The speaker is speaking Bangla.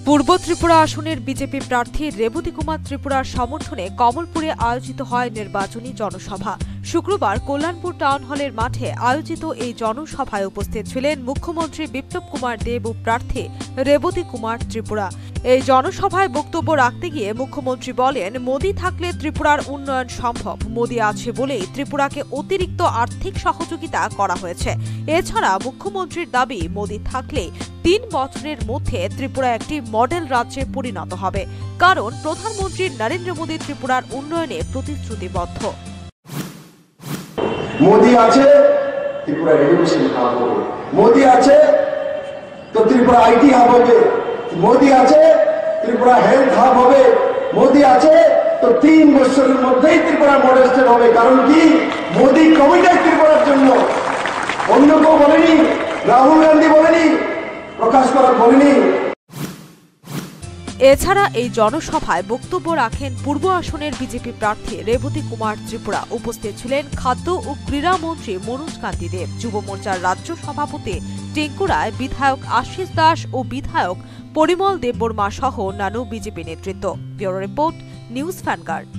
পূর্ব ত্রিপুরা আসনের বিজেপি প্রার্থী রেবতী কুমার ত্রিপুরার সমর্থনে কমলপুরে আয়োজিত হয় নির্বাচনী জনসভা। শুক্রবার কল্যাণপুর টাউন হলের মাঠে আয়োজিত এই জনসভায় উপস্থিত ছিলেন মুখ্যমন্ত্রী বিপ্লব কুমার দেব ও প্রার্থী রেবতী কুমার ত্রিপুরা। এই জনসভায় বক্তব্য রাখতে গিয়ে মুখ্যমন্ত্রী বলেন, মোদি থাকলে ত্রিপুরার উন্নয়ন সম্ভব। মোদি আছে বলেই ত্রিপুরাকে অতিরিক্ত আর্থিক সহযোগিতা করা হয়েছে। এছাড়া মুখ্যমন্ত্রীর দাবি, মোদি থাকলে ৩ বছরের মধ্যে ত্রিপুরা একটি মডেল রাজ্যে পরিণত হবে, কারণ প্রধানমন্ত্রী নরেন্দ্র মোদি ত্রিপুরার উন্নয়নে প্রতিশ্রুতিবদ্ধ। মোদি আছে, ত্রিপুরা এডুকেশন হাব হবে। মোদি আছে তো ত্রিপুরা আইটি হাব হবে। মোদি আছে, ত্রিপুরা হেলথ হাব হবে। মোদি আছে তো ৩ বছরের মধ্যেই ত্রিপুরা মডেল স্টেট হবে। কারণ কি, মোদি কমিটেড ত্রিপুরার জন্য। অন্য কেউ বলেনি, রাহুল গান্ধী বলেনি, প্রকাশ করা বলেনি। এছাড়া এই জনসভায় বক্তব্য রাখেন পূর্ব আসনের বিজেপি প্রার্থী রেবতী কুমার ত্রিপুরা। উপস্থিত ছিলেন খাদ্য ও ক্রীড়া মন্ত্রী মনোজ কান্তি দেব, যুব মোর্চার রাজ্য সভাপতি টিঙ্কু রায়, বিধায়ক আশিস দাস ও বিধায়ক পরিমল দেববর্মা সহ অন্যান্য বিজেপি নেতৃত্ব। Bureau report, news vanguard.